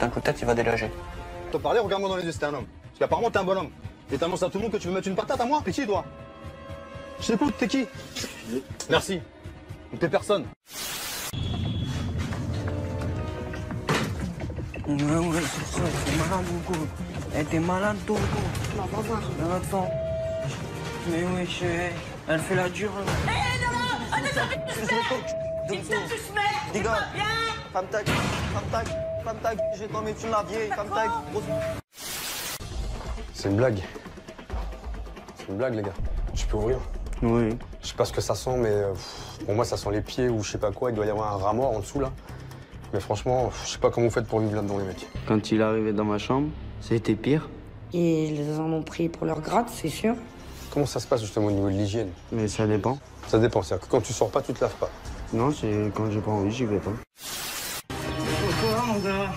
d'un coup de tête, il va dégager. Te parler, regarde-moi dans les yeux, c'est un homme. Parce qu'apparemment, t'es un bonhomme. Et t'annonces à tout le monde que tu veux mettre une patate à moi. T'es qui, toi? Je t'écoute, t'es qui? Merci. T'es personne. Ouais, c'est ça, t'es malade, beaucoup. Elle était malade, beaucoup. Non, va voir. Attends. Mais wesh, elle fait la dure. Hé, non, non, tu Diga, femme tag, je vais t'en mettre une la vieille, femme tag. C'est une blague. C'est une blague, les gars. Je peux ouvrir. Oui. Je sais pas ce que ça sent, mais pour moi, ça sent les pieds ou je sais pas quoi. Il doit y avoir un rat mort en dessous, là. Mais franchement, je sais pas comment vous faites pour vivre là-dedans, les mecs. Quand il est arrivé dans ma chambre, c'était pire. Et ils les en ont pris pour leur grade, c'est sûr. Comment ça se passe justement au niveau de l'hygiène? Mais ça dépend. Ça dépend, c'est-à-dire que quand tu sors pas, tu te laves pas. Non, c'est quand j'ai pas envie, j'y vais pas. Quoi, mon gars?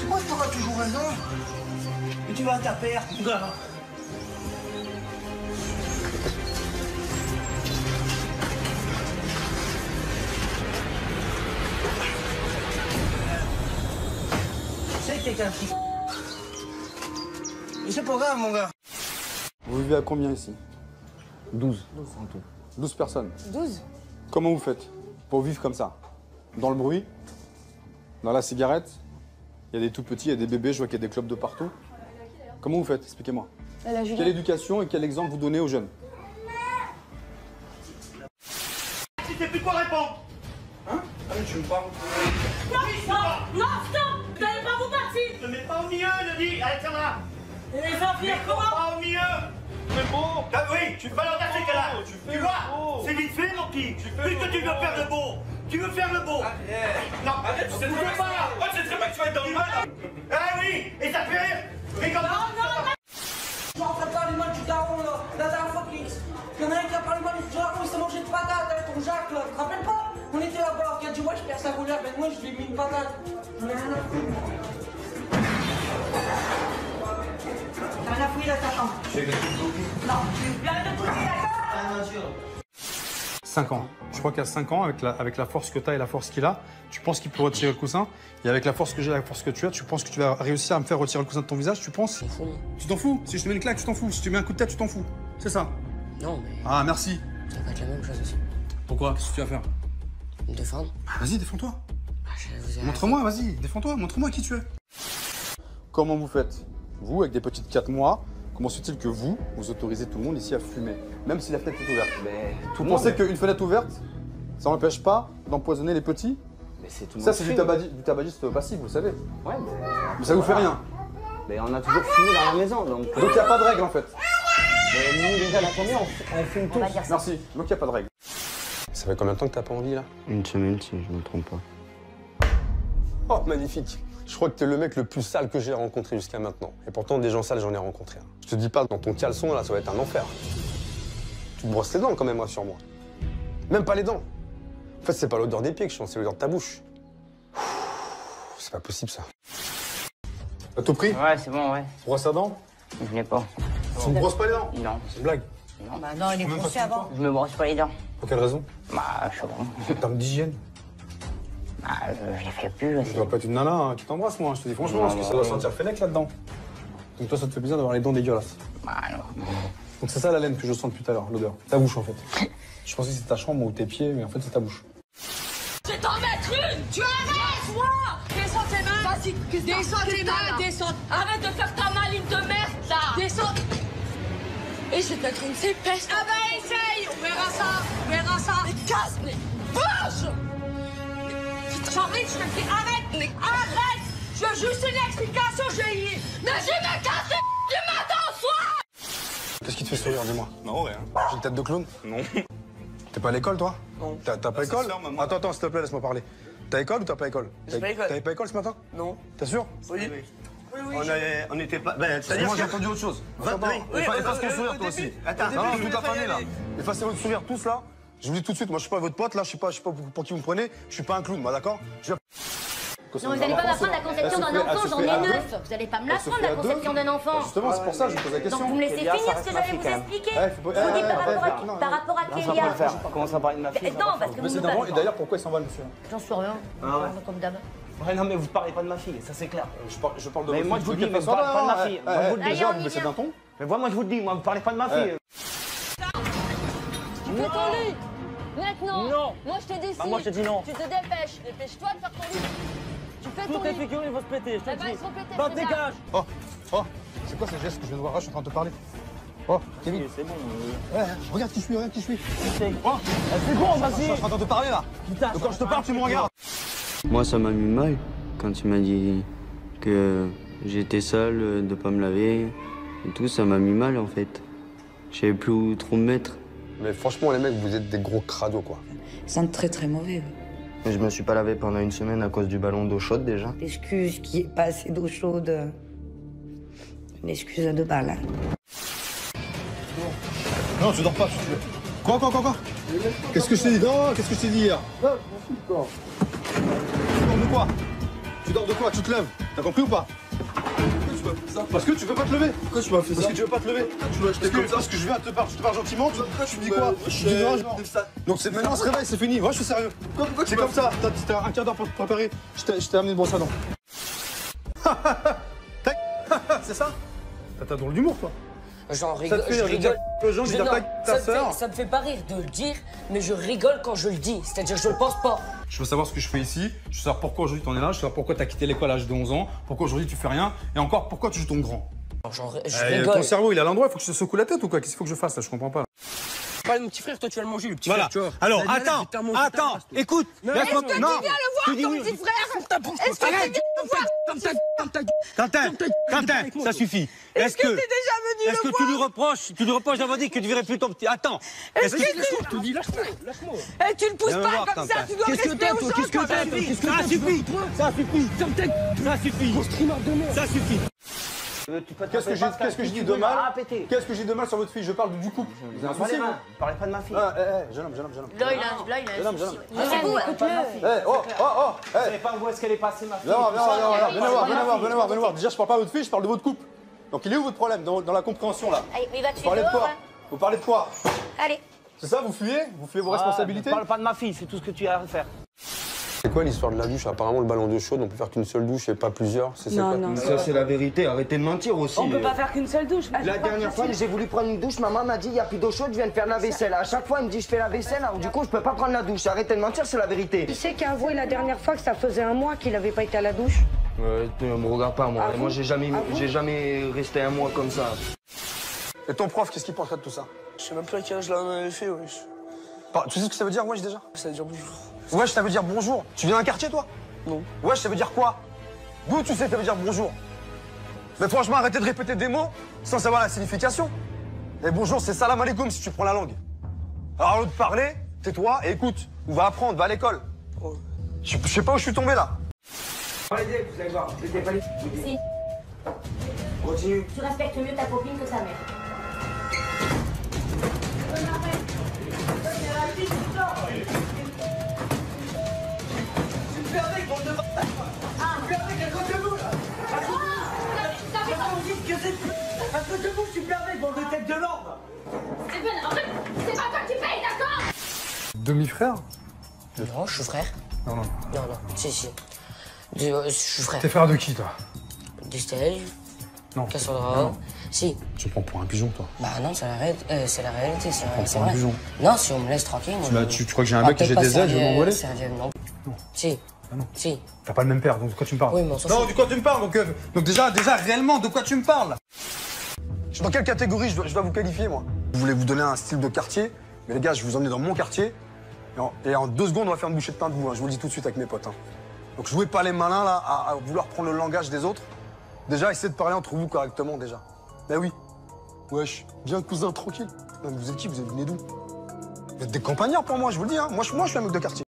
Moi, t'auras toujours raison. Et tu vas à ta perte, mon gars. Je sais que t'es qu'un petit. Mais c'est pas grave, mon gars. Vous vivez à combien ici? 12. 12 personnes. 12. Comment vous faites pour vivre comme ça? Dans le bruit? Dans la cigarette? Il y a des tout petits, il y a des bébés, je vois qu'il y a des clubs de partout. Comment vous faites? Expliquez-moi. Quelle éducation et quel exemple vous donnez aux jeunes? Tu sais plus quoi répondre. Hein? Allez, tu me parles. Non, stop! Vous n'allez pas vous partir! Ne mets pas au milieu, le dit. Allez, tiens là. Et les enfants, comment? Pas au milieu. C'est beau. Ah oui, tu vas leur ces cas-là. Tu vois, c'est vite fait, mon petit. Puisque tu veux faire le beau. Tu veux faire le beau. Non, arrête, tu sais très bien. Oh, tu sais très bien que tu vas être dans le mal. Ah oui, et ça te fait rire. Mais comme Je rentre pas les mains du daron là, la dernière fois qu'il y en a un qui a parlé mal du daron, il s'est mangé de patates avec ton Jacques là, tu te rappelles pas? On était là-bas, qui a dit ouais je perds sa colère, ben moi je lui ai mis une patate. J'en ai rien à foutre. T'as rien à fouiller dans ta chambre. Non, tu viens de fouiller la chambre. 5 ans. Je crois qu'à 5 ans, avec la force que tu as et la force qu'il a, tu penses qu'il peut retirer le coussin. Et avec la force que j'ai et la force que tu as, tu penses que tu vas réussir à me faire retirer le coussin de ton visage, tu penses? Tu t'en fous? Si je te mets une claque, tu t'en fous. Si tu mets un coup de tête, tu t'en fous. C'est ça? Non, mais Ah, merci. ça va être la même chose aussi. Pourquoi? Qu'est-ce que tu vas faire? Me défendre? Vas-y, défends-toi. Je vous ai Montre-moi, vas-y, défends-toi. Montre-moi qui tu es. Comment vous faites? Vous, avec des petites 4 mois, comment se fait-il que vous autorisez tout le monde ici à fumer? Même si la fenêtre est ouverte. Mais tout Vous le monde. pensez qu'une fenêtre ouverte, ça n'empêche pas d'empoisonner les petits? Mais c'est tout le Ça, monde. c'est fume. du tabagisme passif, vous le savez. Ouais, Mais ça vous fait rien. mais on a toujours fumé dans la maison, donc. Donc il n'y a pas de règle en fait. Mais nous, déjà, la première, on fume tous. Merci. Donc il n'y a pas de règle. Ça fait combien de temps que t'as pas envie, là? Une semaine, si je me trompe pas. Oh, magnifique. Je crois que t'es le mec le plus sale que j'ai rencontré jusqu'à maintenant. Et pourtant, des gens sales, j'en ai rencontré. Je te dis pas, dans ton caleçon, là, ça va être un enfer. Tu te brosses les dents quand même, rassure-moi. Même pas les dents. En fait, c'est pas l'odeur des pieds que je sens, c'est l'odeur de ta bouche. C'est pas possible, ça. À tout prix? Ouais, c'est bon, ouais. Brosse à dents? Je l'ai pas. Tu ne brosses pas les dents? Non. C'est une blague. Bah non, il est brossé avant. Je me brosse pas les dents. Pour quelle raison? Bah, je sais pas. En termes d'hygiène. Bah, je les fais plus, Je dois pas être une nana hein, qui t'embrasse, moi. Je te dis franchement, parce que ça doit sentir fennec là-dedans. Donc toi, ça te fait plaisir d'avoir les dents dégueulasses. Bah, non. Donc c'est ça la laine que je sens depuis tout à l'heure, l'odeur. Ta bouche, en fait. Je pensais que c'était ta chambre ou tes pieds, mais en fait, c'est ta bouche. Je vais t'en mettre une! Tu arrêtes, moi! Descends tes mains! Vas-y, descends tes mains, descends! Arrête de faire ta maline de merde, là! Descends! Et je vais te mettre une sépeste! Ah bah essaye! On verra ça! On verra ça! Mais casse, mais bouge! J'arrive, je te dis arrête! Mais arrête! Je veux juste une explication, j'ai... Mais je me casse du matin au soir! Qu'est-ce qui te fait sourire, dis-moi? Non, rien. J'ai une tête de clown? Non. T'es pas à l'école, toi? Non. T'as pas école? sœur, maman. Attends, s'il te plaît, laisse-moi parler. T'as école ou t'as pas école? J'ai pas école. T'avais pas école ce matin? Non. T'es sûr? Oui. On n'était pas. Ben, c'est-à-dire Moi, j'ai que. entendu autre chose. Oui, Attends, oui, efface ton au sourire, début. toi aussi. Attends, Non, début, toute la il fallait famille, là. aller. Effacez votre sourire tous, là. Je vous dis tout de suite, moi, je suis pas votre pote, là. Je sais pas pour qui vous me prenez. Je suis pas un clown, moi, d'accord? Conception Non, vous n'allez pas d'un enfant, m'apprendre la conception d'un enfant, j'en ai 9. Vous n'allez pas me l'apprendre, la conception d'un enfant. Justement, c'est pour ça que je pose la question. Donc vous me laissez Kélia, finir ça ce que reste j'allais ma vous fille, quand même. expliquer. Ouais, Je faut vous dis pas- par rapport à Ça va pas Kélia. le faire. Commence à parler de ma fille. Non, parce que Mais vous c'est me d'avant, parlez. et d'ailleurs, pourquoi il s'en va, le monsieur? J'en suis rien. Ah ouais. Comme d'hab. Ouais, non, mais vous parlez pas de ma fille, ça c'est clair. Je parle de Mais votre moi, fille, je vous de dis, quelle mais façon, parle pas de ma là, fille. eh, Moi, je vous le dis. déjà, on vous y baissez vient. d'un ton. Mais moi, je vous le dis, moi, vous parlez pas de ma fille. Tu fais ton lit. Maintenant. Non. Moi, je t'ai dit si. Bah, moi, je te dis non. Tu te dépêches. Dépêche-toi de faire ton lit. Tu fais ton Toutes les lit. figurines vont se péter, je Eh te ben, dis. ils sont pétés, Bah, c'est bien. dégage. Oh, c'est quoi ces gestes que je viens de voir? Je suis en train de te parler. Oh, Kevin. C'est bon. Ouais, regarde qui je suis, regarde qui je suis. Oh, c'est bon, Je vas-y. suis en train de te parler là. Putain, Donc quand je te parle, tu me regardes. Moi, ça m'a mis mal quand tu m'as dit que j'étais seul, de pas me laver et tout. Ça m'a mis mal en fait. Je savais plus où trop me mettre. Mais franchement, les mecs, vous êtes des gros crados, quoi. Ils sentent très très mauvais. Et je me suis pas lavé pendant une semaine à cause du ballon d'eau chaude déjà. L'excuse qu'il n'y ait pas assez d'eau chaude. Une excuse à 2 balles. Non, tu dors pas si tu veux. Quoi Qu'est-ce que je t'ai dit? Non, qu'est-ce que je t'ai dit hier? Tu dors de quoi? Tu dors de quoi? Tu te lèves. T'as compris ou pas? Parce que tu veux pas te lever. Pourquoi tu m'as fait ça? Parce que tu veux pas te lever. Tu m'as acheté comme ça. Parce que je viens te parler, je te parle gentiment. Tu me dis quoi? Je dis non, genre. Donc c'est maintenant, on se réveille, c'est fini. Ouais, je suis sérieux. C'est comme ça. T'as un quart d'heure pour te préparer. Je t'ai amené une brosse à dents. C'est ça? T'as drôle d'humour, toi. J'en Ça rigole. te fait Je dire rigole. aux gens, je dis Non, ta sœur. ça me fait pas rire de le dire, mais je rigole quand je le dis. C'est-à-dire que je le pense pas. Je veux savoir ce que je fais ici, je veux savoir pourquoi aujourd'hui t'en es là, je veux savoir pourquoi t'as quitté l'école à l'âge de 11 ans, pourquoi aujourd'hui tu fais rien, et encore pourquoi tu joues ton grand. Je rigole. Ton cerveau il est à l'endroit, il faut que je te secoue la tête ou quoi? Qu'est-ce qu'il faut que je fasse là? Je comprends pas. Là. Pas mon petit frère, toi tu vas le manger, le petit Voilà. frère, tu vois. Alors, Là, attends, je vais te manger ta attends, race, toi. écoute. Est-ce que tu viens le voir, ton petit frère? Est-ce que tu viens Quentin, ça suffit. Est-ce que t'es déjà venu est-ce le que tu lui reproches d'avoir dit que tu verrais plus ton petit. Attends. Est-ce que Je te dis, lâche-moi. Eh, tu le pousses Viens me pas voir, comme ça, Quentin. tu dois Qu'est-ce que rester t'as, au toi? chaud, Qu'est-ce que toi. t'as, toi? Qu'est-ce que ça t'as? suffit. Ça suffit. Ça suffit. Grosse trimard de merde. Ça suffit. Qu'est-ce que je dis de mal? Qu'est-ce que je dis de mal sur votre fille? Je parle du couple. Vous avez un souci, vous? Parlez pas de ma fille. Jeune homme. Là, il a un souci. Mais c'est vous, écoute-le. Oh, Vous savez pas où est-ce qu'elle est passée, ma fille. venez voir. Déjà, je parle pas de votre fille, je parle de votre couple. Donc il est où votre problème dans la compréhension là? Allez, il va te Vous suivre parlez de dehors, quoi? Vous parlez de quoi? Allez. C'est ça, vous fuyez? Vous fuyez vos responsabilités? Parle pas de ma fille, c'est tout ce que tu as à faire. C'est quoi l'histoire de la douche? Apparemment, le ballon d'eau chaude, on peut faire qu'une seule douche et pas plusieurs. C'est Non, quoi? non. Ça c'est la vérité, arrêtez de mentir aussi. On peut pas faire qu'une seule douche. La dernière fois, j'ai voulu prendre une douche, maman m'a dit il n'y a plus d'eau chaude, je viens de faire la vaisselle. À chaque fois, elle me dit je fais la vaisselle, alors du coup, je peux pas prendre la douche. Arrêtez de mentir, c'est la vérité. Tu sais qu'a avoué la dernière fois que ça faisait un mois qu'il avait pas été à la douche? Ne me regarde pas moi, Ah moi bon? j'ai jamais resté un mois comme ça. Et ton prof, qu'est-ce qu'il penserait de tout ça? Je sais même pas à quel âge là on avait fait, wesh. Tu sais ce que ça veut dire, wesh, déjà? Ça veut dire bonjour. Wesh, ça veut dire bonjour. Tu viens d'un quartier, toi? Non. Wesh, ça veut dire quoi? D'où tu sais que ça veut dire bonjour? Mais franchement, arrêtez de répéter des mots sans savoir la signification. Et bonjour, c'est salam alaikum si tu prends la langue. Alors, au lieu de parler, tais-toi et écoute. Ou va apprendre, va à l'école. Je sais pas où je suis tombé, là. Allez, vous allez voir, n'étais pas les... Si. Continue. Tu respectes mieux ta copine que ta mère. Stéphane, en fait, c'est pas toi qui paye, d'accord? Demi-frère? Non, je suis frère. Non. Non, si. Je suis frère. T'es frère de qui, toi? D'Estelle, Non. Cassandra. Si. Tu me prends pour un pigeon, toi. Bah non, c'est la réalité, c'est pour un vrai. pigeon. Non, si on me laisse tranquille, moi. Tu crois que j'ai un bec et j'ai des ailes, je vais m'envoler? Non. Si. Ah non. Si. T'as pas le même père, donc de quoi tu me parles? Oui, mais on s'en Non, fout. de quoi tu me parles? Donc déjà, réellement, de quoi tu me parles? Dans quelle catégorie je dois vous qualifier, moi? Je voulais vous donner un style de quartier, mais les gars, je vais vous emmener dans mon quartier, et en 2 secondes, on va faire une bouchée de pain de vous, hein. Je vous le dis tout de suite avec mes potes. Hein. Donc jouez pas les malins, là, à vouloir prendre le langage des autres. Déjà, essayez de parler entre vous correctement, déjà. Ben oui. Wesh, viens, cousin, tranquille. Non, mais vous êtes qui? Vous êtes venus d'où? Vous êtes des campagnards pour moi, je vous le dis, hein. Moi, je suis un mec de quartier.